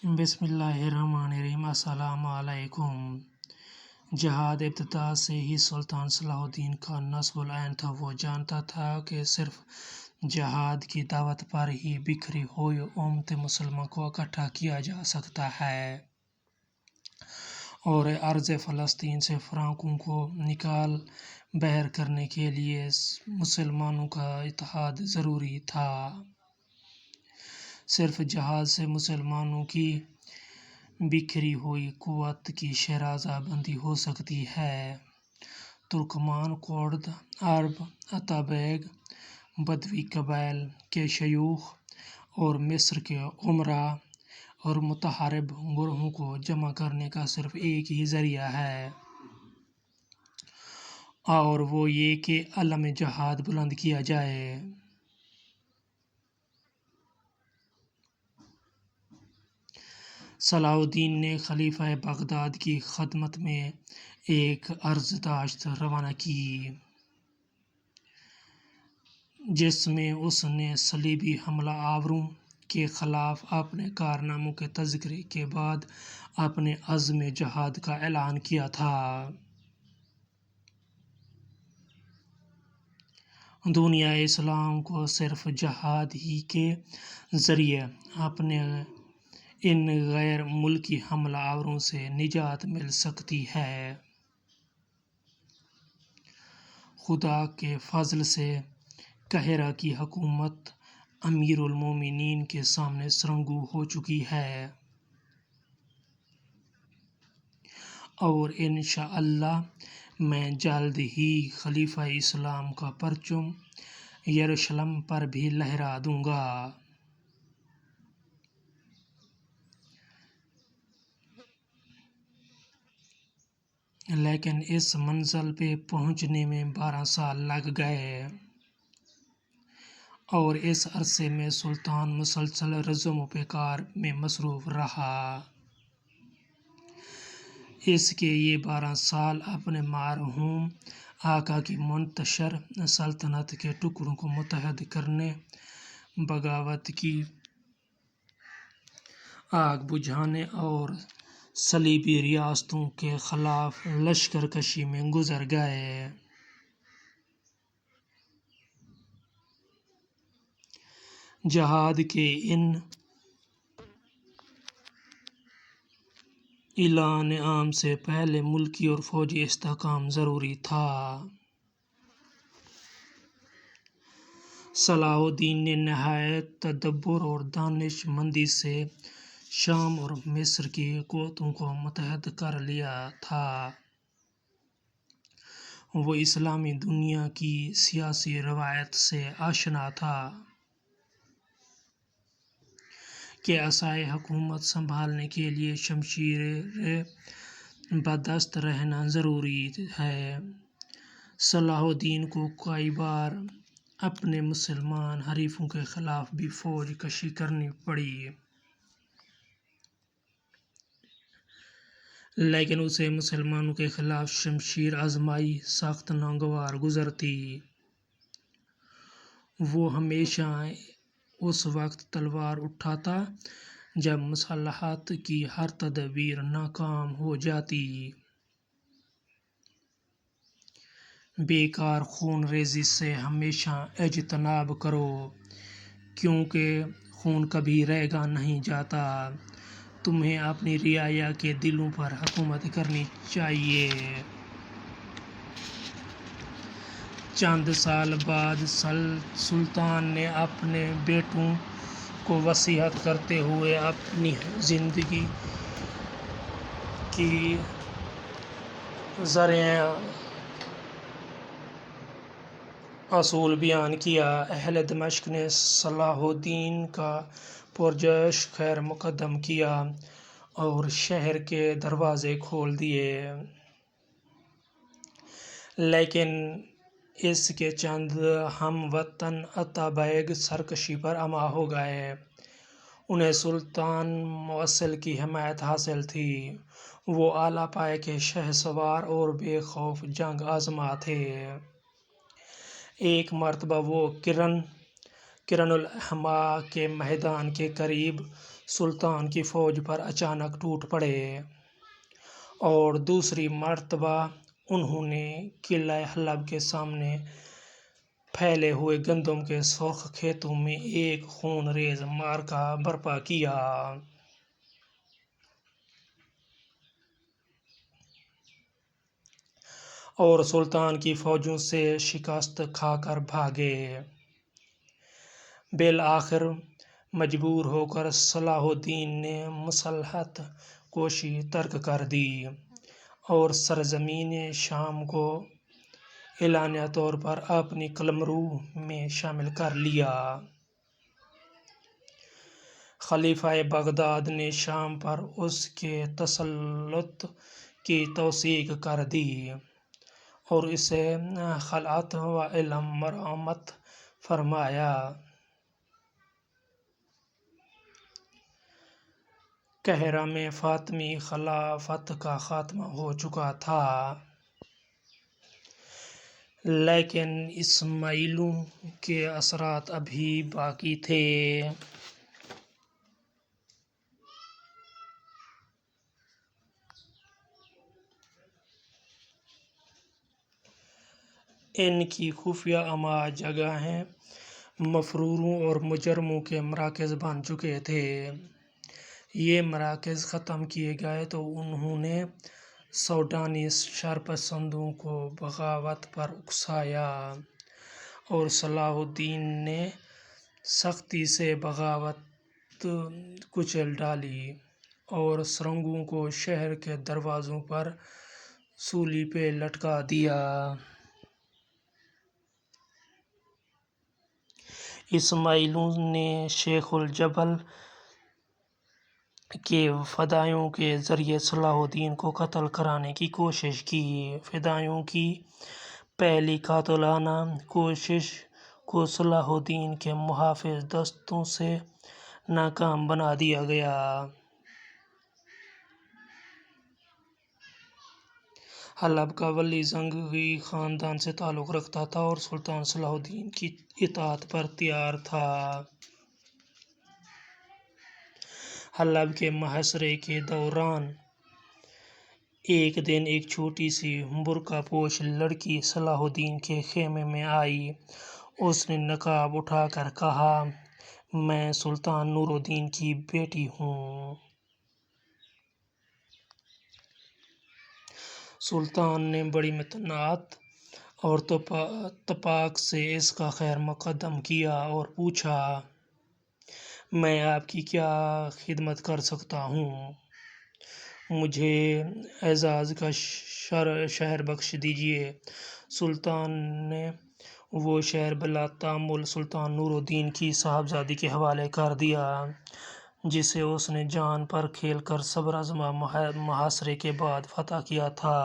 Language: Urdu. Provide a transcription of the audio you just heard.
بسم اللہ الرحمن الرحیم۔ السلام علیکم۔ جہاد ابتدا سے ہی سلطان صلاح الدین کا نصب العین تھا۔ وہ جانتا تھا کہ صرف جہاد کی دعوت پر ہی بکھری ہوئی امت مسلمہ کو اکٹھا کیا جا سکتا ہے اور ارض فلسطین سے فرانکوں کو نکال بحر کرنے کے لیے مسلمانوں کا اتحاد ضروری تھا۔ صرف جہاد سے مسلمانوں کی بکھری ہوئی قوت کی شیرازہ بندی ہو سکتی ہے۔ ترکمان، کرد، عرب، اتابیگ، بدوی قبائل کے شیوخ اور مصر کے امراء اور متحارب گروہوں کو جمع کرنے کا صرف ایک ہی ذریعہ ہے اور وہ یہ کہ علم جہاد بلند کیا جائے۔ صلاح الدین نے خلیفہ بغداد کی خدمت میں ایک عرضداشت روانہ کی جس میں اس نے صلیبی حملہ آوروں کے خلاف اپنے کارناموں کے تذکرے کے بعد اپنے عزم جہاد کا اعلان کیا تھا۔ دنیا اسلام کو صرف جہاد ہی کے ذریعے اپنے ان غیر ملکی حملہ آوروں سے نجات مل سکتی ہے۔ خدا کے فضل سے قاہرہ کی حکومت امیر المومنین کے سامنے سرنگوں ہو چکی ہے اور انشاءاللہ میں جلد ہی خلیفہ اسلام کا پرچم یروشلم پر بھی لہرا دوں گا۔ لیکن اس منزل پہ پہنچنے میں 12 سال لگ گئے اور اس عرصے میں سلطان مسلسل رزم و پیکار میں مصروف رہا۔ اس کے یہ 12 سال اپنے مرحوم آقا کی منتشر سلطنت کے ٹکڑوں کو متحد کرنے، بغاوت کی آگ بجھانے اور صلیبی ریاستوں کے خلاف لشکر کشی میں گزر گئے۔ جہاد کے ان اعلان عام سے پہلے ملکی اور فوجی استحکام ضروری تھا۔ صلاح الدین نے نہایت تدبر اور دانش مندی سے شام اور مصر کی قوتوں کو متحد کر لیا تھا۔ وہ اسلامی دنیا کی سیاسی روایت سے آشنا تھا کہ عصائے حکومت سنبھالنے کے لیے شمشیر بدست رہنا ضروری ہے۔ صلاح الدین کو کئی بار اپنے مسلمان حریفوں کے خلاف بھی فوج کشی کرنی پڑی لیکن اسے مسلمانوں کے خلاف شمشیر آزمائی سخت ناگوار گزرتی۔ وہ ہمیشہ اس وقت تلوار اٹھاتا جب مصالحت کی ہر تدبیر ناکام ہو جاتی۔ بیکار خون ریزی سے ہمیشہ اجتناب کرو کیونکہ خون کبھی رنگا نہیں جاتا۔ تمہیں اپنی رعایا کے دلوں پر حکومت کرنی چاہیے۔ چند سال بعد سلطان نے اپنے بیٹوں کو وصیت کرتے ہوئے اپنی زندگی کی زرعی اصول بیان کیا۔ اہل دمشق نے صلاح الدین کا پرجوش خیر مقدم کیا اور شہر کے دروازے کھول دیے لیکن اس کے چند ہم وطن اتابیگ سرکشی پر آماں ہو گئے۔ انہیں سلطان موصل کی حمایت حاصل تھی۔ وہ اعلیٰ پائے کے شہسوار اور بے خوف جنگ آزما تھے۔ ایک مرتبہ وہ کرن کرن الاحما کے میدان کے قریب سلطان کی فوج پر اچانک ٹوٹ پڑے اور دوسری مرتبہ انہوں نے قلعہ حلب کے سامنے پھیلے ہوئے گندم کے سرخ کھیتوں میں ایک خون ریز معرکہ برپا کیا۔ اور سلطان کی فوجوں سے شکست کھا کر بھاگے۔ بالآخر مجبور ہو کر صلاح الدین نے مصلحت کوشی ترک کر دی اور سرزمین شام کو اعلانیہ طور پر اپنی قلمرو میں شامل کر لیا۔ خلیفہ بغداد نے شام پر اس کے تسلط کی توثیق کر دی اور اسے خلعت و علم مرامت فرمایا۔ قاہرہ میں فاطمی خلافت کا خاتمہ ہو چکا تھا، لیکن اسماعیلیوں کے اثرات ابھی باقی تھے۔ ان کی خفیہ اما جگہیں مفروروں اور مجرموں کے مراکز بن چکے تھے۔ یہ مراکز ختم کیے گئے تو انہوں نے سوڈانی شرپسندوں کو بغاوت پر اکسایا اور صلاح الدین نے سختی سے بغاوت کچل ڈالی اور سرنگوں کو شہر کے دروازوں پر سولی پہ لٹکا دیا۔ اسماعیلیوں نے شیخ الجبل کے فدائیوں کے ذریعے صلاح الدین کو قتل کرانے کی کوشش کی۔ فدائیوں کی پہلی قاتلانہ کوشش کو صلاح الدین کے محافظ دستوں سے ناکام بنا دیا گیا۔ حلب کا ولی زنگی خاندان سے تعلق رکھتا تھا اور سلطان صلاح الدین کی اطاعت پر تیار تھا۔ حلب کے محاصرے کے دوران ایک دن ایک چھوٹی سی برقع پوش لڑکی صلاح الدین کے خیمے میں آئی۔ اس نے نقاب اٹھا کر کہا، میں سلطان نور الدین کی بیٹی ہوں۔ سلطان نے بڑی متانت اور تپاک سے اس کا خیر مقدم کیا اور پوچھا، میں آپ کی کیا خدمت کر سکتا ہوں؟ مجھے اعزاز کا شہر بخش دیجیے۔ سلطان نے وہ شہر بلا تامل سلطان نور الدین کی صاحبزادی کے حوالے کر دیا، جسے اس نے جان پر کھیل کر صبر آزما محاصرے کے بعد فتح کیا تھا۔